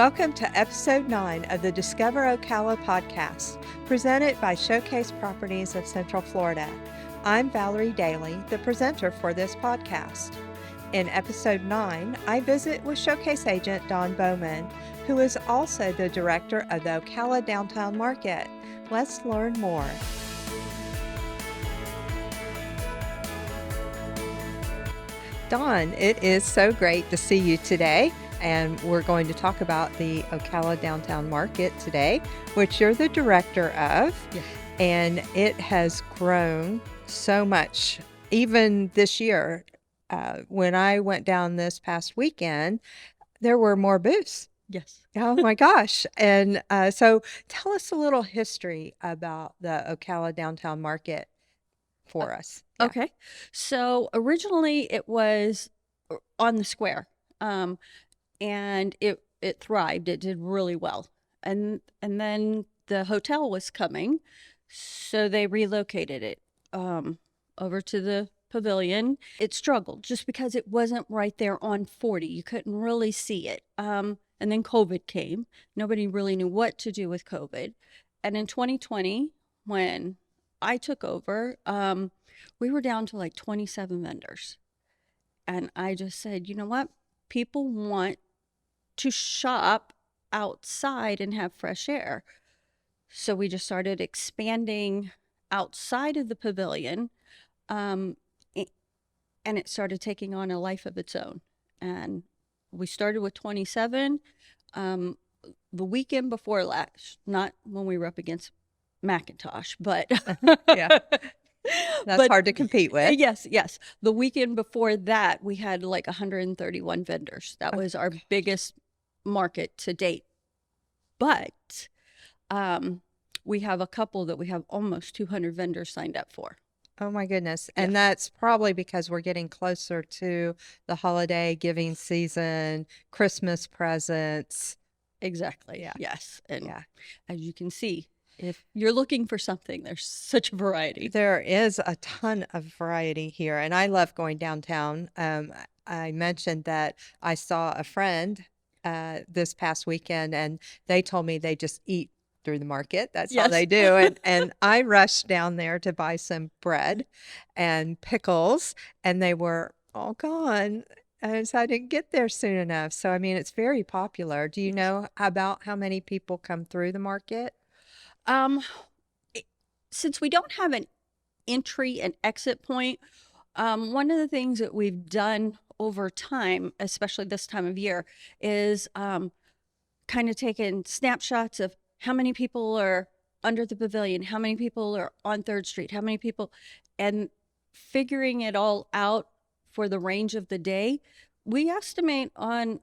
Welcome to episode 9 of the Discover Ocala podcast, presented by Showcase Properties of Central Florida. I'm Valerie Dailey, the presenter for this podcast. In episode 9, I visit with Showcase agent Dawn Bowman, who is also the director of the Ocala Downtown Market. Let's learn more. Dawn, it is so great to see you today. And we're going to talk about the Ocala Downtown Market today, which you're the director of. Yes. And it has grown so much. Even this year, when I went down this past weekend, there were more booths. Yes. Oh my gosh. And so tell us a little history about the Ocala Downtown Market for us. Yeah. Okay. So originally it was on the square. And it thrived. It did really well. And then the hotel was coming, so they relocated it over to the pavilion. It struggled just because it wasn't right there on 40. You couldn't really see it. And then COVID came. Nobody really knew what to do with COVID. And in 2020, when I took over, we were down to like 27 vendors. And I just said, you know what? People want to shop outside and have fresh air. So we just started expanding outside of the pavilion, and it started taking on a life of its own. And we started with 27. The weekend before last, not when we were up against Macintosh, but Yeah. That's hard to compete with. Yes. The weekend before that, we had like 131 vendors. That was our biggest market to date. But we have a couple that we have almost 200 vendors signed up for. Oh my goodness. And that's probably because we're getting closer to the holiday giving season, Christmas presents. Exactly. Yeah. Yes. And as you can see, if you're looking for something, there's such a variety. There is a ton of variety here, and I love going downtown. I mentioned that I saw a friend this past weekend, and they told me they just eat through the market. That's all they do. And I rushed down there to buy some bread and pickles, and they were all gone. And so I didn't get there soon enough. So, I mean, it's very popular. Do you know about how many people come through the market? Since we don't have an entry and exit point, one of the things that we've done over time, especially this time of year, is kind of taking snapshots of how many people are under the pavilion, how many people are on 3rd Street, how many people, and figuring it all out for the range of the day. We estimate on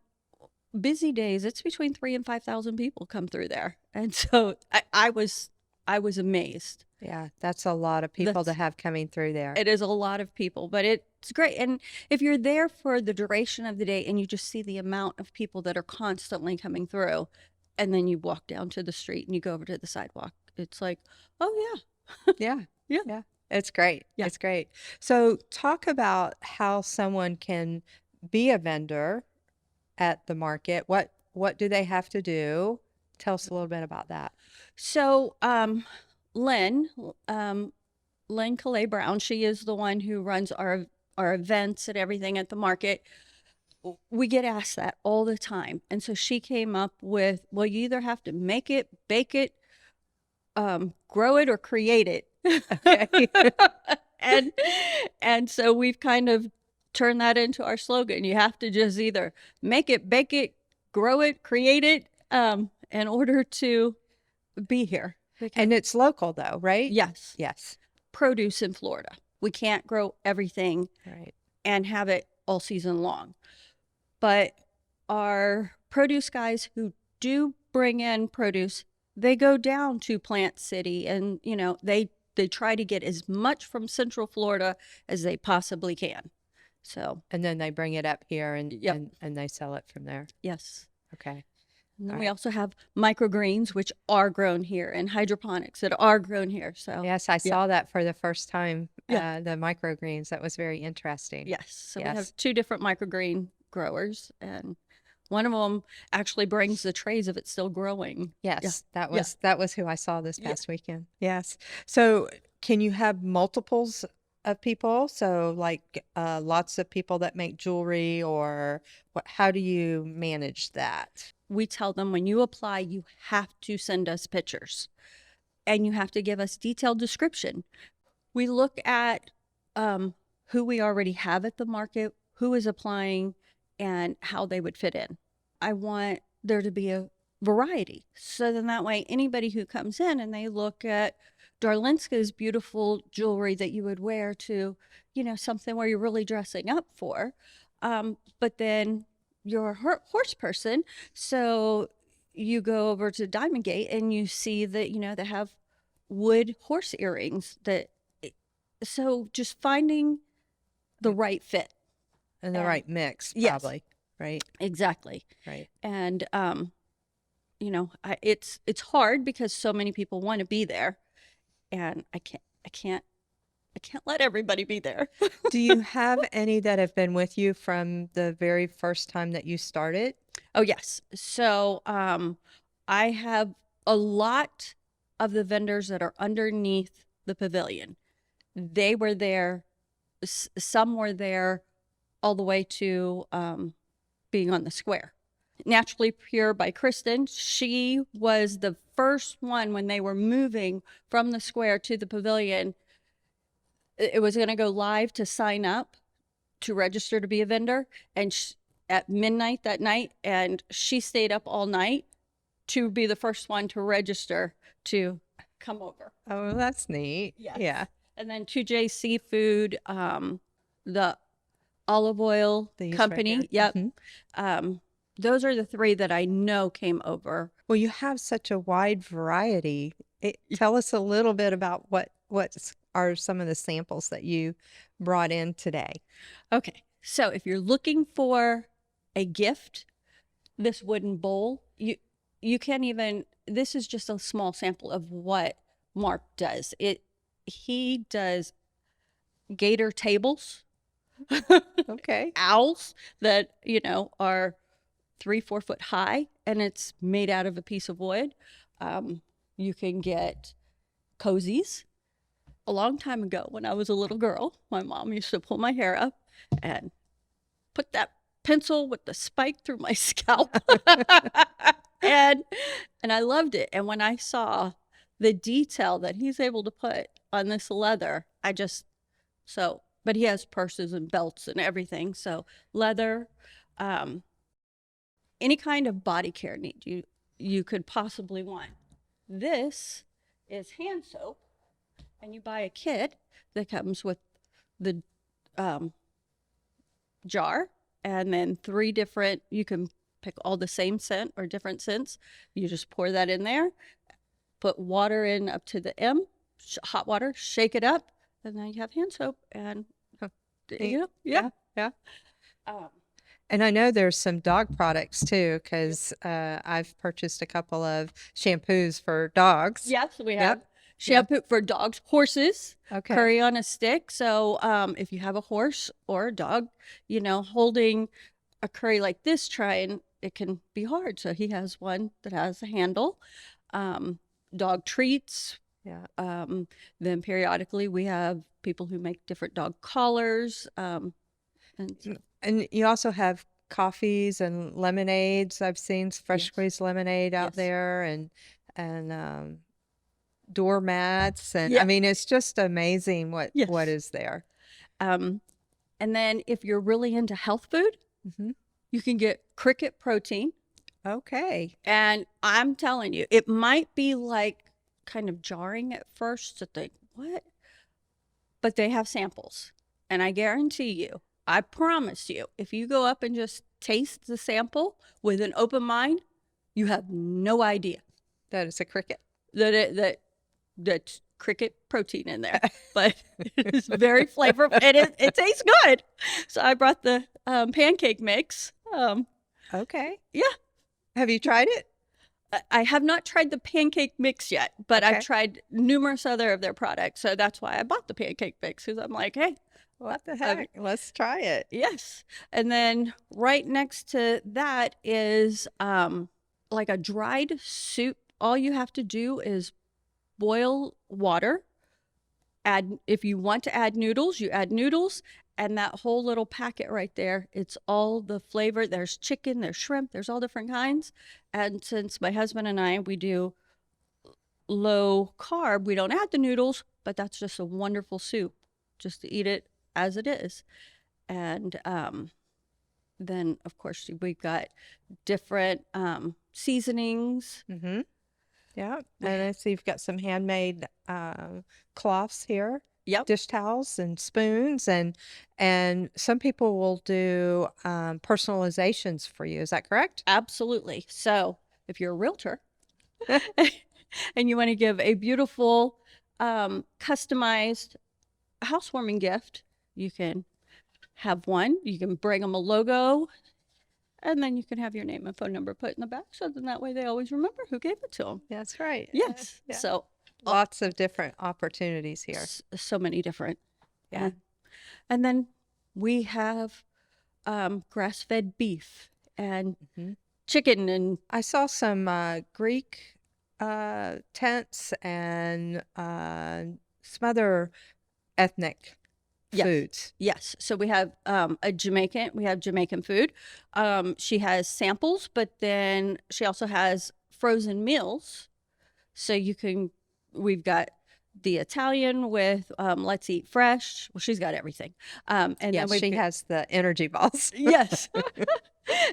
busy days, it's between 3,000 and 5,000 people come through there. And so I was amazed. Yeah, that's a lot of people to have coming through there. It is a lot of people, but it's great. And if you're there for the duration of the day and you just see the amount of people that are constantly coming through, and then you walk down to the street and you go over to the sidewalk, it's like, oh Yeah. yeah. It's great. Yeah. It's great. So talk about how someone can be a vendor at the market. What do they have to do? Tell us a little bit about that. So Lynn Calais Brown, she is the one who runs our events and everything at the market. We get asked that all the time. And so she came up with, well, you either have to make it, bake it, grow it, or create it. and so we've kind of turned that into our slogan. You have to just either make it, bake it, grow it, create it, in order to be here. And it's local though, right? Yes. Yes. Produce in Florida. We can't grow everything Right. and have it all season long. But our produce guys who do bring in produce, they go down to Plant City and, they try to get as much from Central Florida as they possibly can. So, and then they bring it up here and they sell it from there. Yes. Okay. And then we also have microgreens, which are grown here, and hydroponics that are grown here. So yes, I saw that for the first time, the microgreens. That was very interesting. Yes. So we have 2 different microgreen growers, and One of them actually brings the trays if it's still growing. Yes, Yeah. that was who I saw this Yeah. past weekend. Yes. So can you have multiples of people? So like lots of people that make jewelry, or what, how do you manage that? We tell them when you apply, you have to send us pictures and you have to give us detailed description. We look at who we already have at the market, who is applying, and how they would fit in. I want there to be a variety. So then that way, anybody who comes in and they look at Darlinska's beautiful jewelry that you would wear to, something where you're really dressing up for. But then you're a horse person. So you go over to Diamond Gate and you see that, they have wood horse earrings that, so just finding the right fit. And the right mix, Yes. probably, right? Exactly. Right. And it's hard because so many people want to be there, and I can't let everybody be there. Do you have any that have been with you from the very first time that you started? Oh yes. So I have a lot of the vendors that are underneath the pavilion. They were there. Some were there all the way to being on the square. Naturally Pure by Kristen, she was the first one when they were moving from the square to the pavilion. It was going to go live to sign up to register to be a vendor, and at midnight that night, and she stayed up all night to be the first one to register to come over. Oh, that's neat. Yes. Yeah. And then 2J Seafood, the olive oil These right company. here. Yep. Mhm. Those are the three that I know came over. Well, you have such a wide variety. Tell us a little bit about what are some of the samples that you brought in today. Okay. So if you're looking for a gift, this wooden bowl, you can't even, this is just a small sample of what Mark does. He does gator tables. Okay. Owls that, are 3-4 foot high, and it's made out of a piece of wood. You can get cozies. A long time ago, when I was a little girl, my mom used to pull my hair up and put that pencil with the spike through my scalp. and I loved it. And when I saw the detail that he's able to put on this leather, but he has purses and belts and everything. So leather, any kind of body care need you could possibly want. This is hand soap, and you buy a kit that comes with the jar, and then 3 different, you can pick all the same scent or different scents. You just pour that in there, put water in up to the M, hot water, shake it up, and then you have hand soap. And Yeah. And I know there's some dog products too, because I've purchased a couple of shampoos for dogs. Yes, we have Yep. shampoo for dogs, horses, Okay. curry on a stick. So if you have a horse or a dog, holding a curry like this, it can be hard. So he has one that has a handle. Dog treats. Yeah. Then periodically we have people who make different dog collars. And you also have coffees and lemonades. I've seen fresh Yes. squeezed lemonade out Yes. there, and doormats, and Yeah. I mean it's just amazing what Yes. is there. And then if you're really into health food, Mhm. you can get cricket protein. Okay. And I'm telling you, it might be like kind of jarring at first to think, what? But they have samples. And I guarantee you, I promise you, if you go up and just taste the sample with an open mind, you have no idea That is a cricket. that's cricket protein in there. But it's very flavorful, and it tastes good. So I brought the pancake mix. Okay. Yeah. Have you tried it? I have not tried the pancake mix yet, but I've Okay. tried numerous other of their products. So that's why I bought the pancake mix, because I'm like, hey, What the I mean, heck? Let's try it. yes. And then right next to that is like a dried soup. All you have to do is boil water. Add, if you want to add noodles, you add noodles, and that whole little packet right there, it's all the flavor. There's chicken, there's shrimp, there's all different kinds. And since my husband and I, we do low carb, we don't add the noodles, but that's just a wonderful soup just to eat it as it is. And then, of course, we've got different seasonings. Mm-hmm. Yeah. And I see you've got some handmade cloths here, Yep, dish towels and spoons, and some people will do personalizations for you. Is that correct? absolutely. So if you're a realtor and you want to give a beautiful, customized housewarming gift, you can have one. You can bring them a logo, and then you can have your name and phone number put in the back. So then that way they always remember who gave it to them. That's right. Yes. Yeah. So Lots of different opportunities here. so many different. Yeah. And then we have grass-fed beef and Mm-hmm. chicken and I saw some Greek tents and some other ethnic yes. foods. Yes. So we have we have Jamaican food. She has samples, but then she also has frozen meals. So we've got the Italian with Let's Eat Fresh. Well, she's got everything. And Yes, then she has the energy balls. yes.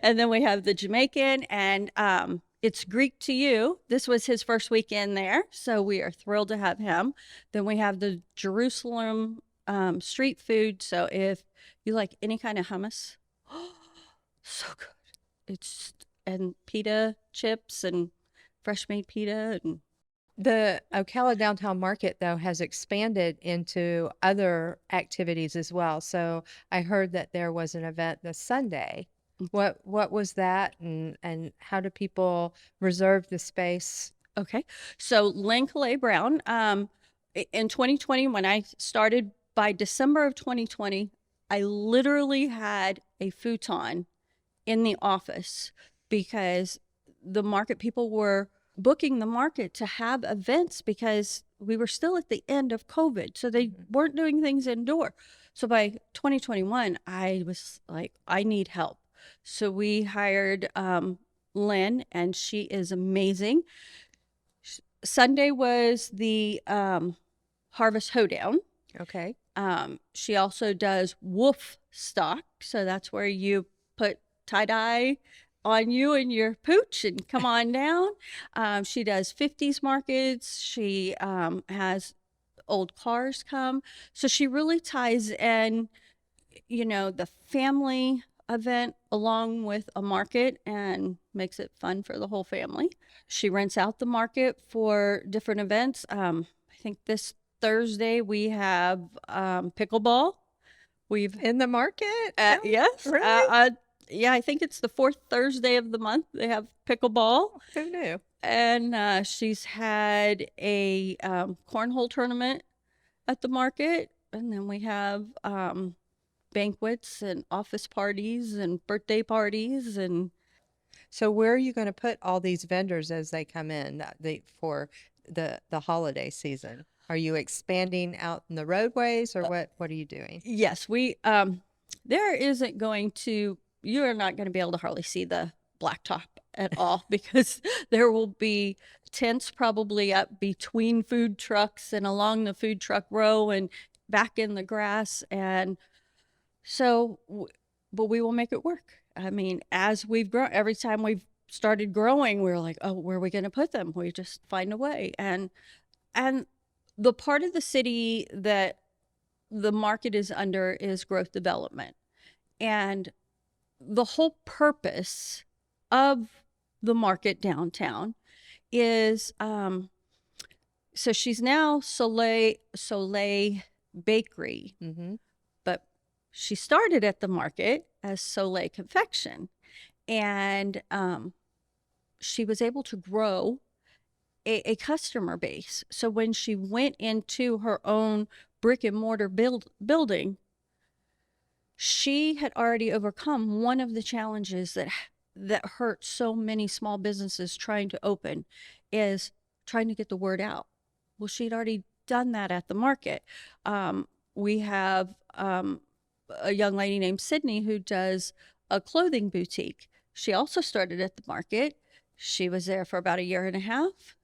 And then we have the Jamaican, and it's Greek to you. This was his first weekend there, so we are thrilled to have him. Then we have the Jerusalem street food. So if you like any kind of hummus, so good. It's and pita chips and fresh made pita and The Ocala Downtown Market, though, has expanded into other activities as well. So I heard that there was an event this Sunday. What was that, and how do people reserve the space? okay. So Lynn Calais Brown, in 2020, when I started, by December of 2020, I literally had a futon in the office because the market people were booking the market to have events because we were still at the end of COVID. So they weren't doing things indoor. So by 2021, I was like, I need help. So we hired Lynn, and she is amazing. Sunday was the Harvest Hoedown. Okay. She also does Wolf Stock. So that's where you put tie-dye on you and your pooch and come on down. She does 50s markets. She has old cars come. So she really ties in, the family event along with a market and makes it fun for the whole family. She rents out the market for different events. I think this Thursday we have pickleball. We've In the market? Oh, yes, really? yeah, I think it's the fourth Thursday of the month. They have pickleball, Who knew? and she's had a cornhole tournament at the market, and then we have banquets and office parties and birthday parties and So where are you going to put all these vendors as they come in for the holiday season? Are you expanding out in the roadways, or what are you doing? yes, we there isn't going to you are not going to be able to hardly see the blacktop at all because there will be tents probably up between food trucks and along the food truck row and back in the grass, and so but we will make it work. I mean, as we've grown, every time we've started growing, we're like, oh, where are we going to put them? We just find a way. And the part of the city that the market is under is growth development. And the whole purpose of the market downtown is so she's now Soleil Bakery, Mm-hmm. but she started at the market as Soleil Confection. And she was able to grow a customer base. So when she went into her own brick and mortar building, she had already overcome one of the challenges that hurt so many small businesses trying to open, is trying to get the word out. Well, she'd already done that at the market. We have a young lady named Sydney who does a clothing boutique. She also started at the market. She was there for about a year and a half,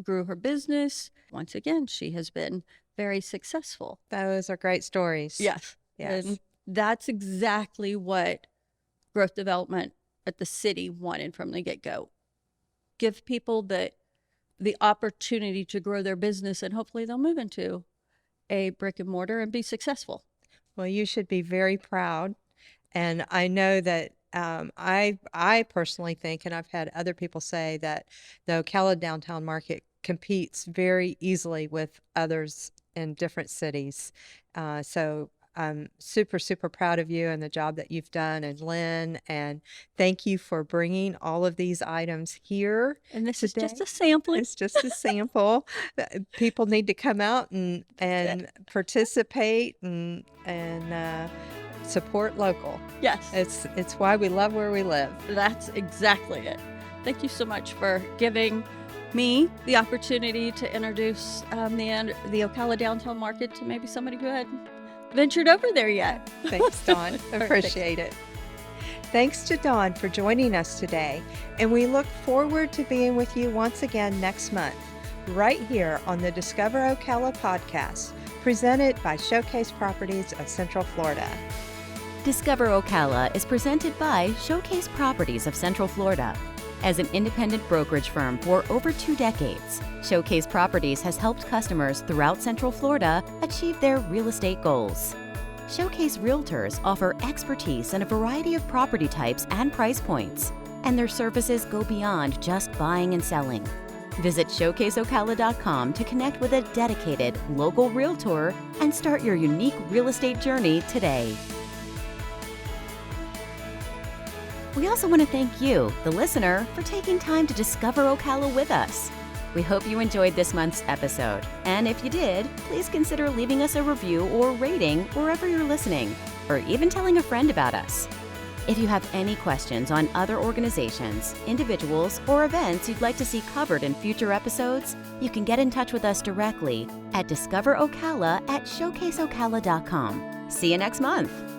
grew her business. Once again, she has been very successful. Those are great stories. Yes. Yes. And that's exactly what growth development at the city wanted from the get-go. Give people the opportunity to grow their business, and hopefully they'll move into a brick and mortar and be successful. Well, you should be very proud. And I know that I personally think, and I've had other people say, that the Ocala Downtown Market competes very easily with others in different cities. So I'm super, super proud of you and the job that you've done, and Lynn, and thank you for bringing all of these items here. And this today. is just a sampling. It's just a sample. People need to come out and participate and support local. Yes. It's why we love where we live. That's exactly it. Thank you so much for giving me the opportunity to introduce the Ocala Downtown Market to maybe somebody who hadn't ventured over there yet. Thanks, Dawn. Appreciate it. Thanks to Dawn for joining us today, and we look forward to being with you once again next month, right here on the Discover Ocala podcast, presented by Showcase Properties of Central Florida. Discover Ocala is presented by Showcase Properties of Central Florida. As an independent brokerage firm for over 2 decades, Showcase Properties has helped customers throughout Central Florida achieve their real estate goals. Showcase Realtors offer expertise in a variety of property types and price points, and their services go beyond just buying and selling. Visit showcaseocala.com to connect with a dedicated local realtor and start your unique real estate journey today. We also want to thank you, the listener, for taking time to discover Ocala with us. We hope you enjoyed this month's episode, and if you did, please consider leaving us a review or rating wherever you're listening, or even telling a friend about us. If you have any questions on other organizations, individuals, or events you'd like to see covered in future episodes, you can get in touch with us directly at discoverocala@showcaseocala.com. See you next month.